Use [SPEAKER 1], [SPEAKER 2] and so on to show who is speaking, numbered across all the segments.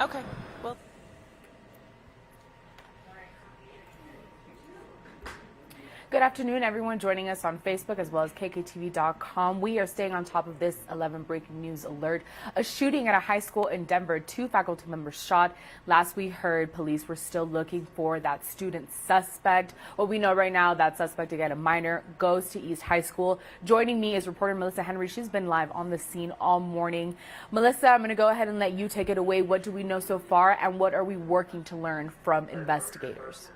[SPEAKER 1] Okay. Well.
[SPEAKER 2] Good afternoon, everyone joining us on Facebook as well as KKTV.com. We are staying on top of this 11 breaking news alert. A shooting at a high school in Denver, 2 faculty members shot. Last we heard, police were still looking for that student suspect. What we know right now, that suspect, again, a minor, goes to East High School. Joining me is reporter Melissa Henry. She's been live on the scene all morning. Melissa, I'm going to go ahead and let you take it away. What do we know so far, and what are we working to learn from investigators?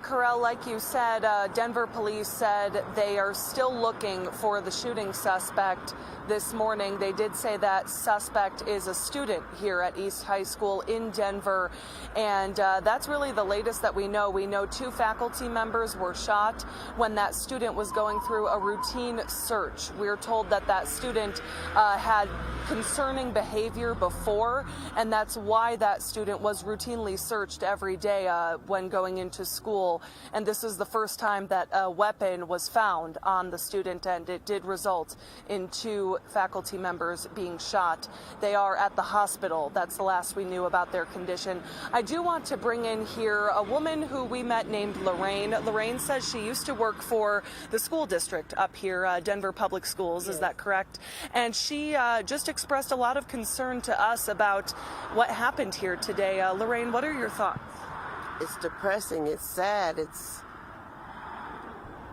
[SPEAKER 1] Karel, like you said, Denver police said they are still looking for the shooting suspect this morning. They did say that suspect is a student here at East High School in Denver, and that's really the latest that we know. We know 2 faculty members were shot when that student was going through a routine search. We're told that that student had concerning behavior before, and that's why that student was routinely searched every day when going into school. And this is the first time that a weapon was found on the student, and it did result in 2 faculty members being shot. They are at the hospital. That's the last we knew about their condition. I do want to bring in here a woman who we met named Lorraine. Lorraine says she used to work for the school district up here, Denver Public Schools. Is that correct? And she just expressed a lot of concern to us about what happened here today. Lorraine, what are your thoughts?
[SPEAKER 3] It's depressing. It's sad.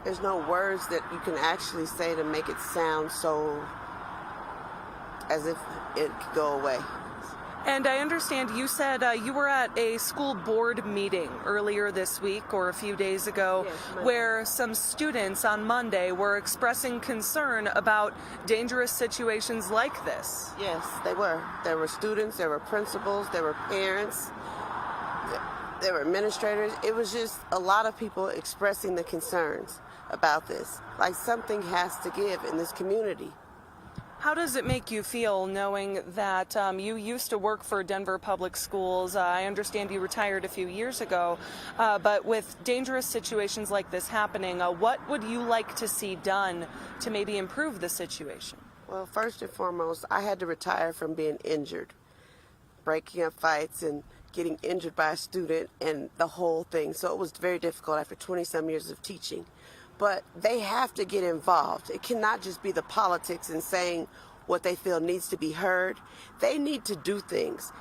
[SPEAKER 3] There's no words that you can actually say to make it sound so as if it could go away.
[SPEAKER 1] And I understand you said you were at a school board meeting earlier this week or a few days ago,
[SPEAKER 3] yes,
[SPEAKER 1] where some students on Monday were expressing concern about dangerous situations like this.
[SPEAKER 3] Yes, they were. There were students, there were principals, there were parents, there were administrators. It was just a lot of people expressing the concerns about this. Like something has to give in this community.
[SPEAKER 1] How does it make you feel knowing that you used to work for Denver Public Schools? I understand you retired a few years ago, but with dangerous situations like this happening, what would you like to see done to maybe improve the situation?
[SPEAKER 3] Well, first and foremost, I had to retire from being injured, breaking up fights and getting injured by a student and the whole thing. So it was very difficult after 20-some years of teaching. But they have to get involved. It cannot just be the politics and saying what they feel needs to be heard. They need to do things.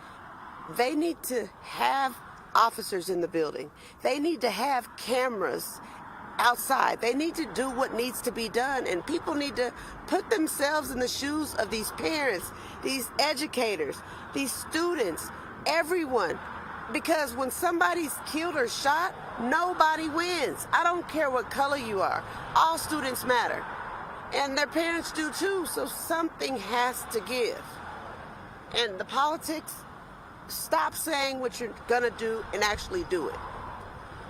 [SPEAKER 3] They need to have officers in the building. They need to have cameras outside. They need to do what needs to be done, and people need to put themselves in the shoes of these parents, these educators, these students, everyone. Because when somebody's killed or shot, nobody wins. I don't care what color you are. All students matter. And their parents do too, so something has to give. And the politics, stop saying what you're gonna do and actually do it.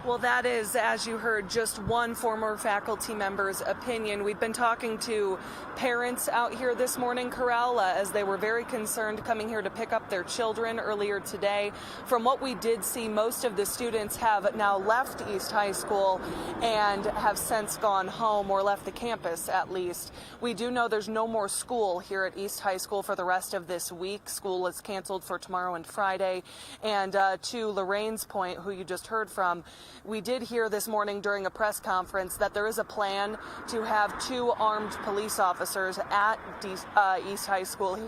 [SPEAKER 1] Well, that is, as you heard, just one former faculty member's opinion. We've been talking to parents out here this morning, Karel, as they were very concerned coming here to pick up their children earlier today. From what we did see, most of the students have now left East High School and have since gone home or left the campus, at least. We do know there's no more school here at East High School for the rest of this week. School is canceled for tomorrow and Friday. And to Lorraine's point, who you just heard from, we did hear this morning during a press conference that there is a plan to have 2 armed police officers at East High School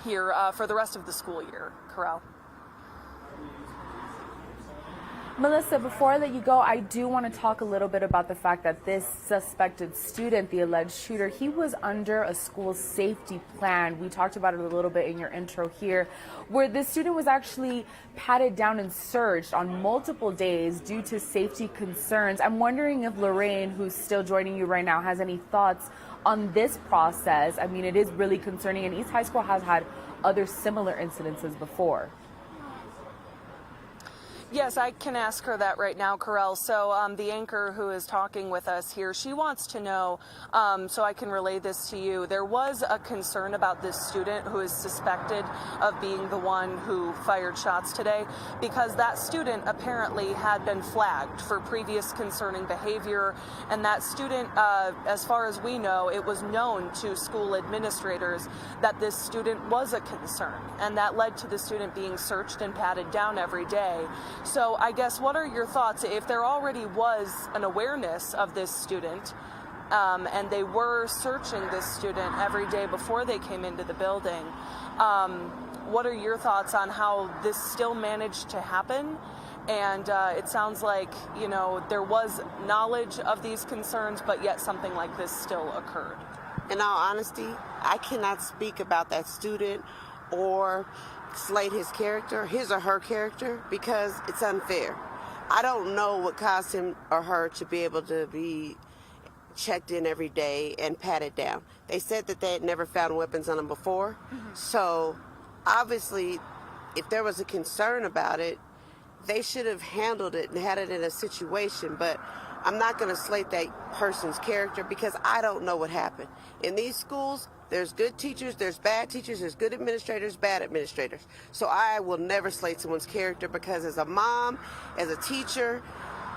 [SPEAKER 1] here for the rest of the school year. Karel.
[SPEAKER 2] Melissa, before I let you go, I do want to talk a little bit about the fact that this suspected student, the alleged shooter, he was under a school safety plan. We talked about it a little bit in your intro here, where the student was actually patted down and searched on multiple days due to safety concerns. I'm wondering if Lorraine, who's still joining you right now, has any thoughts on this process. I mean, it is really concerning, and East High School has had other similar incidences before.
[SPEAKER 1] Yes, I can ask her that right now, Corel. So the anchor who is talking with us here, she wants to know, so I can relay this to you. There was a concern about this student who is suspected of being the one who fired shots today, because that student apparently had been flagged for previous concerning behavior, and that student, as far as we know, it was known to school administrators that this student was a concern, and that led to the student being searched and patted down every day. So I guess, what are your thoughts if there already was an awareness of this student and they were searching this student every day before they came into the building? What are your thoughts on how this still managed to happen? And it sounds like, you know, there was knowledge of these concerns, but yet something like this still occurred.
[SPEAKER 3] In all honesty, I cannot speak about that student or slate his character, his or her character, because it's unfair. I don't know what caused him or her to be able to be checked in every day and patted down. They said that they had never found weapons on him before. So obviously, if there was a concern about it, they should have handled it and had it in a situation. But I'm not going to slate that person's character because I don't know what happened. In these schools, there's good teachers, there's bad teachers, there's good administrators, bad administrators. So I will never slate someone's character, because as a mom, as a teacher,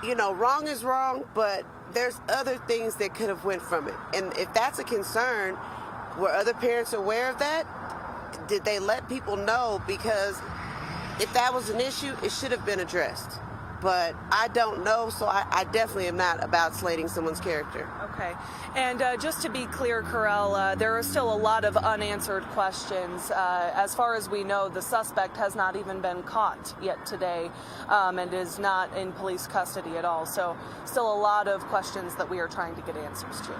[SPEAKER 3] you know, wrong is wrong, but there's other things that could have went from it. And if that's a concern, were other parents aware of that? Did they let people know? Because if that was an issue, it should have been addressed. But I don't know, so I definitely am not about slating someone's character.
[SPEAKER 1] Okay. And just to be clear, Corel, there are still a lot of unanswered questions. As far as we know, the suspect has not even been caught yet today and is not in police custody at all. So still a lot of questions that we are trying to get answers to.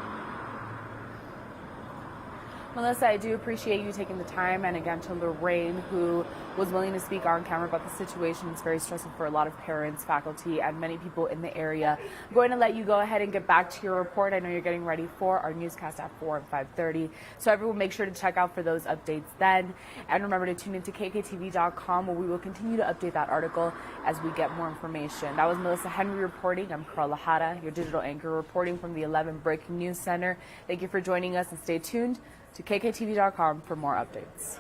[SPEAKER 2] Melissa, I do appreciate you taking the time, and again to Lorraine, who was willing to speak on camera about the situation. It's very stressful for a lot of parents, faculty, and many people in the area. I'm going to let you go ahead and get back to your report. I know you're getting ready for our newscast at 4 and 5:30. So everyone make sure to check out for those updates then. And remember to tune into KKTV.com, where we will continue to update that article as we get more information. That was Melissa Henry reporting. I'm Carl Lahara, your digital anchor, reporting from the 11 Breaking News Center. Thank you for joining us, and stay tuned to KKTV.com for more updates.